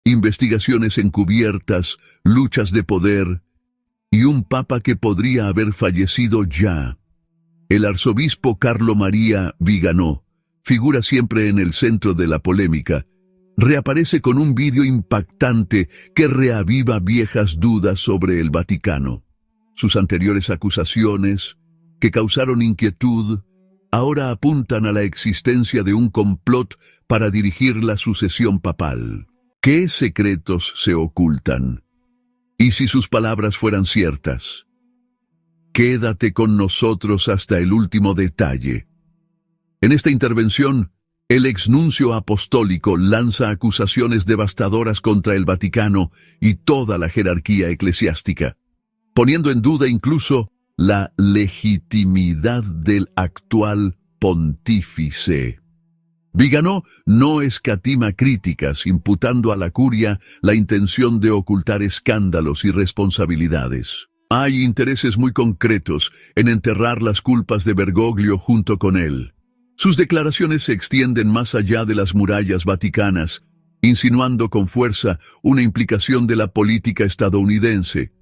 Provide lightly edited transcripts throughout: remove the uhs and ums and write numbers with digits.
investigaciones encubiertas, luchas de poder y un papa que podría haber fallecido ya. El arzobispo Carlo Maria Viganò, figura siempre en el centro de la polémica, reaparece con un vídeo impactante que reaviva viejas dudas sobre el Vaticano. Sus anteriores acusaciones, que causaron inquietud, ahora apuntan a la existencia de un complot para dirigir la sucesión papal. ¿Qué secretos se ocultan? ¿Y si sus palabras fueran ciertas? Quédate con nosotros hasta el último detalle. En esta intervención, el exnuncio apostólico lanza acusaciones devastadoras contra el Vaticano y toda la jerarquía eclesiástica, poniendo en duda incluso la legitimidad del actual pontífice. Viganò no escatima críticas, imputando a la curia la intención de ocultar escándalos y responsabilidades. Hay intereses muy concretos en enterrar las culpas de Bergoglio junto con él. Sus declaraciones se extienden más allá de las murallas vaticanas, insinuando con fuerza una implicación de la política estadounidense.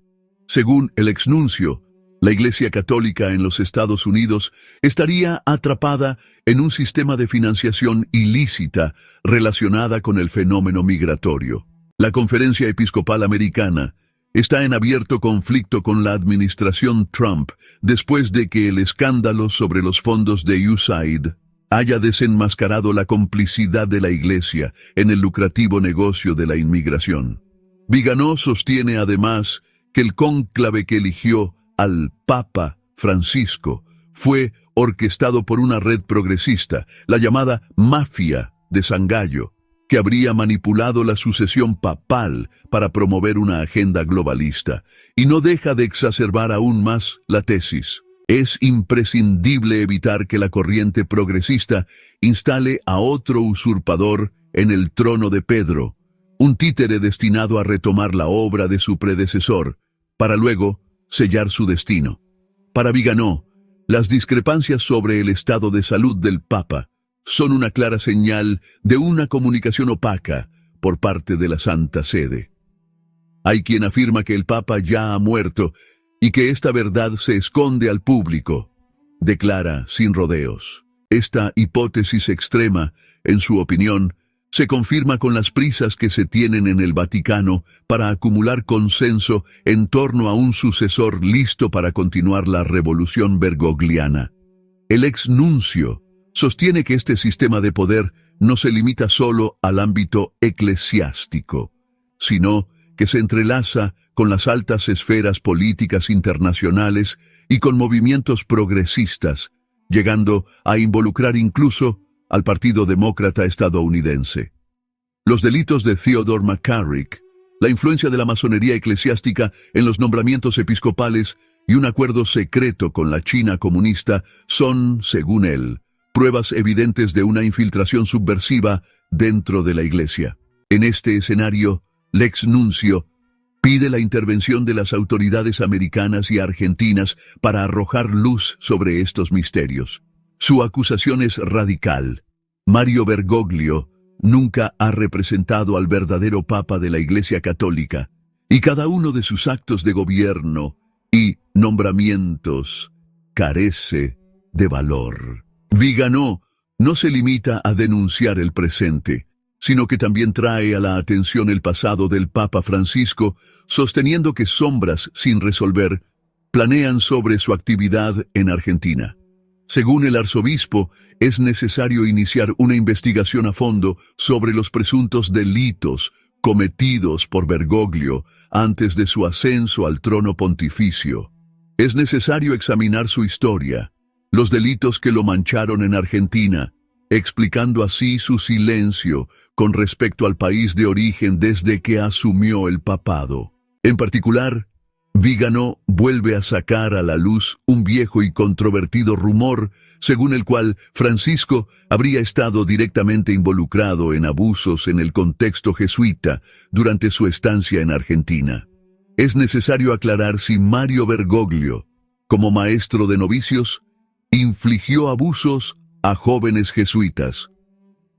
Según el exnuncio, la Iglesia Católica en los Estados Unidos estaría atrapada en un sistema de financiación ilícita relacionada con el fenómeno migratorio. La Conferencia Episcopal Americana está en abierto conflicto con la administración Trump después de que el escándalo sobre los fondos de USAID haya desenmascarado la complicidad de la Iglesia en el lucrativo negocio de la inmigración. Viganò sostiene además que el cónclave que eligió al Papa Francisco fue orquestado por una red progresista, la llamada Mafia de San Gallo, que habría manipulado la sucesión papal para promover una agenda globalista, y no deja de exacerbar aún más la tesis. Es imprescindible evitar que la corriente progresista instale a otro usurpador en el trono de Pedro, un títere destinado a retomar la obra de su predecesor, para luego sellar su destino. Para Viganò, las discrepancias sobre el estado de salud del Papa son una clara señal de una comunicación opaca por parte de la Santa Sede. Hay quien afirma que el Papa ya ha muerto y que esta verdad se esconde al público. Declara sin rodeos. Esta hipótesis extrema, en su opinión, se confirma con las prisas que se tienen en el Vaticano para acumular consenso en torno a un sucesor listo para continuar la revolución bergogliana. El exnuncio sostiene que este sistema de poder no se limita solo al ámbito eclesiástico, sino que se entrelaza con las altas esferas políticas internacionales y con movimientos progresistas, llegando a involucrar incluso al Partido Demócrata estadounidense. Los delitos de Theodore McCarrick, la influencia de la masonería eclesiástica en los nombramientos episcopales y un acuerdo secreto con la China comunista son, según él, pruebas evidentes de una infiltración subversiva dentro de la Iglesia. En este escenario, el exnuncio pide la intervención de las autoridades americanas y argentinas para arrojar luz sobre estos misterios. Su acusación es radical. Mario Bergoglio nunca ha representado al verdadero Papa de la Iglesia Católica, y cada uno de sus actos de gobierno y nombramientos carece de valor. Viganò no se limita a denunciar el presente, sino que también trae a la atención el pasado del Papa Francisco, sosteniendo que sombras sin resolver planean sobre su actividad en Argentina. Según el arzobispo, es necesario iniciar una investigación a fondo sobre los presuntos delitos cometidos por Bergoglio antes de su ascenso al trono pontificio. Es necesario examinar su historia, los delitos que lo mancharon en Argentina, explicando así su silencio con respecto al país de origen desde que asumió el papado. En particular, Viganò vuelve a sacar a la luz un viejo y controvertido rumor según el cual Francisco habría estado directamente involucrado en abusos en el contexto jesuita durante su estancia en Argentina. Es necesario aclarar si Mario Bergoglio, como maestro de novicios, infligió abusos a jóvenes jesuitas.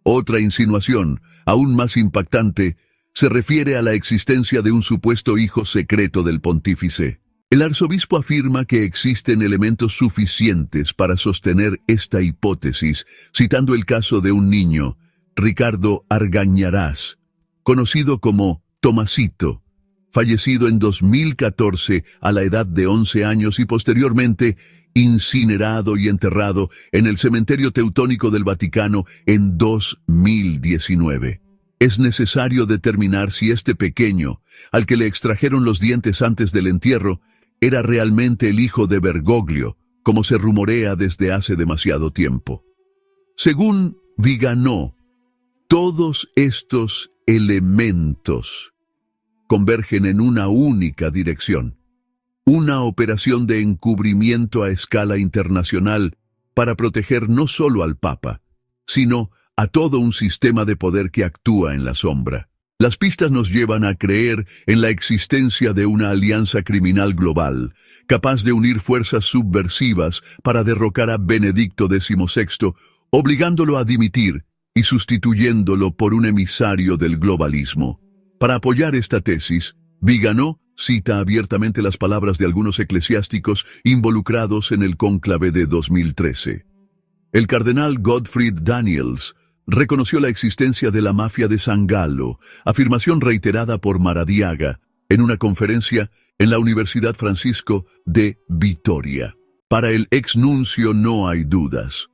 Otra insinuación, aún más impactante, se refiere a la existencia de un supuesto hijo secreto del pontífice. El arzobispo afirma que existen elementos suficientes para sostener esta hipótesis, citando el caso de un niño, Ricardo Argañarás, conocido como Tomasito, fallecido en 2014 a la edad de 11 años y posteriormente incinerado y enterrado en el cementerio teutónico del Vaticano en 2019. Es necesario determinar si este pequeño, al que le extrajeron los dientes antes del entierro, era realmente el hijo de Bergoglio, como se rumorea desde hace demasiado tiempo. Según Viganò, todos estos elementos convergen en una única dirección: una operación de encubrimiento a escala internacional para proteger no solo al Papa, sino a todo un sistema de poder que actúa en la sombra. Las pistas nos llevan a creer en la existencia de una alianza criminal global, capaz de unir fuerzas subversivas para derrocar a Benedicto XVI, obligándolo a dimitir y sustituyéndolo por un emisario del globalismo. Para apoyar esta tesis, Viganò cita abiertamente las palabras de algunos eclesiásticos involucrados en el cónclave de 2013. El cardenal Gottfried Daniels reconoció la existencia de la mafia de San Gallo, afirmación reiterada por Maradiaga en una conferencia en la Universidad Francisco de Vitoria. Para el exnuncio no hay dudas.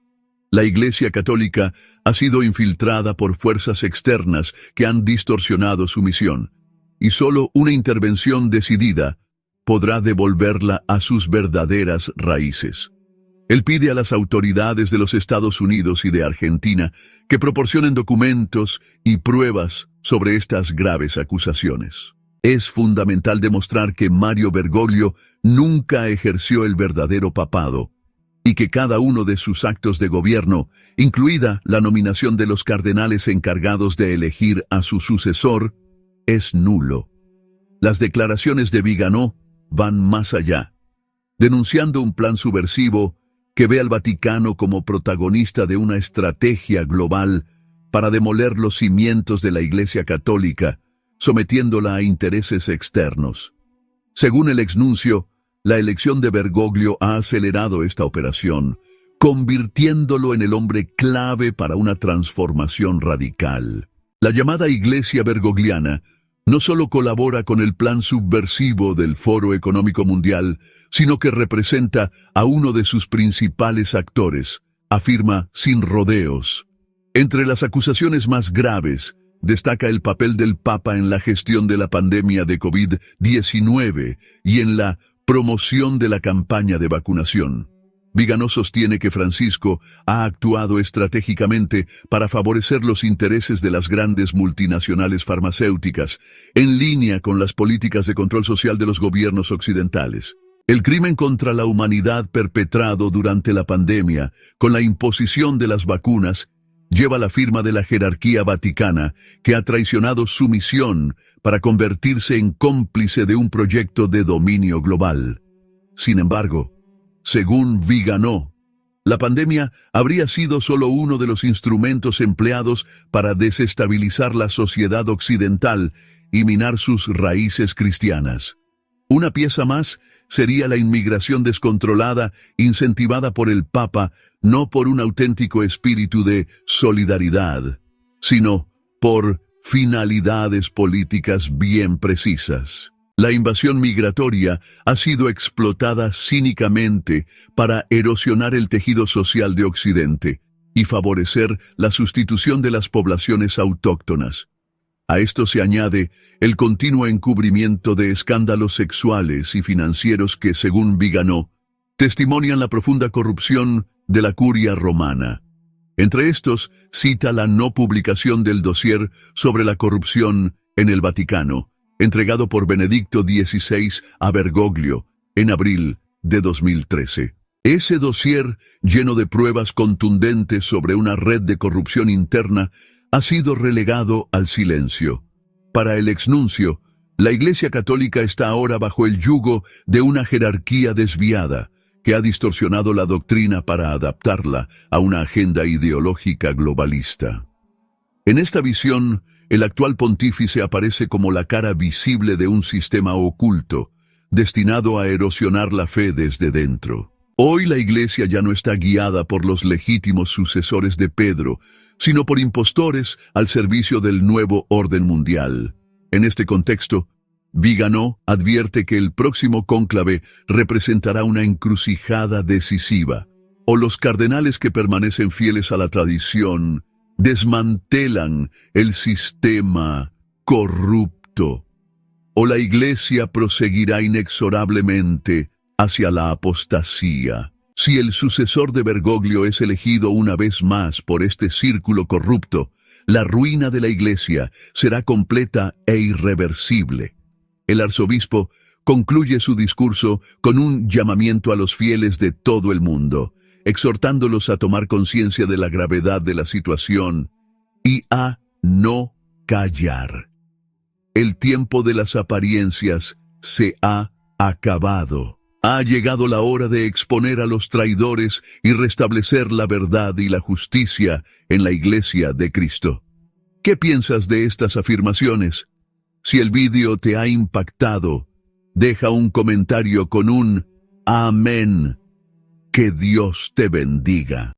La Iglesia Católica ha sido infiltrada por fuerzas externas que han distorsionado su misión, y solo una intervención decidida podrá devolverla a sus verdaderas raíces. Él pide a las autoridades de los Estados Unidos y de Argentina que proporcionen documentos y pruebas sobre estas graves acusaciones. Es fundamental demostrar que Mario Bergoglio nunca ejerció el verdadero papado y que cada uno de sus actos de gobierno, incluida la nominación de los cardenales encargados de elegir a su sucesor, es nulo. Las declaraciones de Viganò van más allá, denunciando un plan subversivo que ve al Vaticano como protagonista de una estrategia global para demoler los cimientos de la Iglesia Católica, sometiéndola a intereses externos. Según el exnuncio, la elección de Bergoglio ha acelerado esta operación, convirtiéndolo en el hombre clave para una transformación radical. La llamada Iglesia Bergogliana no solo colabora con el plan subversivo del Foro Económico Mundial, sino que representa a uno de sus principales actores, afirma sin rodeos. Entre las acusaciones más graves, destaca el papel del Papa en la gestión de la pandemia de COVID-19 y en la promoción de la campaña de vacunación. Viganò sostiene que Francisco ha actuado estratégicamente para favorecer los intereses de las grandes multinacionales farmacéuticas, en línea con las políticas de control social de los gobiernos occidentales. El crimen contra la humanidad perpetrado durante la pandemia, con la imposición de las vacunas, lleva la firma de la jerarquía vaticana, que ha traicionado su misión para convertirse en cómplice de un proyecto de dominio global. Sin embargo, según Viganò, la pandemia habría sido solo uno de los instrumentos empleados para desestabilizar la sociedad occidental y minar sus raíces cristianas. Una pieza más sería la inmigración descontrolada incentivada por el Papa, no por un auténtico espíritu de solidaridad, sino por finalidades políticas bien precisas. La invasión migratoria ha sido explotada cínicamente para erosionar el tejido social de Occidente y favorecer la sustitución de las poblaciones autóctonas. A esto se añade el continuo encubrimiento de escándalos sexuales y financieros que, según Viganò, testimonian la profunda corrupción de la curia romana. Entre estos, cita la no publicación del dossier sobre la corrupción en el Vaticano, entregado por Benedicto XVI a Bergoglio en abril de 2013. Ese dossier, lleno de pruebas contundentes sobre una red de corrupción interna, ha sido relegado al silencio. Para el exnuncio, la Iglesia Católica está ahora bajo el yugo de una jerarquía desviada, que ha distorsionado la doctrina para adaptarla a una agenda ideológica globalista. En esta visión, el actual pontífice aparece como la cara visible de un sistema oculto, destinado a erosionar la fe desde dentro. Hoy la Iglesia ya no está guiada por los legítimos sucesores de Pedro, sino por impostores al servicio del nuevo orden mundial. En este contexto, Viganò advierte que el próximo cónclave representará una encrucijada decisiva. O los cardenales que permanecen fieles a la tradición desmantelan el sistema corrupto, o la Iglesia proseguirá inexorablemente hacia la apostasía. Si el sucesor de Bergoglio es elegido una vez más por este círculo corrupto, la ruina de la Iglesia será completa e irreversible. El arzobispo concluye su discurso con un llamamiento a los fieles de todo el mundo, exhortándolos a tomar conciencia de la gravedad de la situación y a no callar. El tiempo de las apariencias se ha acabado. Ha llegado la hora de exponer a los traidores y restablecer la verdad y la justicia en la Iglesia de Cristo. ¿Qué piensas de estas afirmaciones? Si el vídeo te ha impactado, deja un comentario con un amén. Que Dios te bendiga.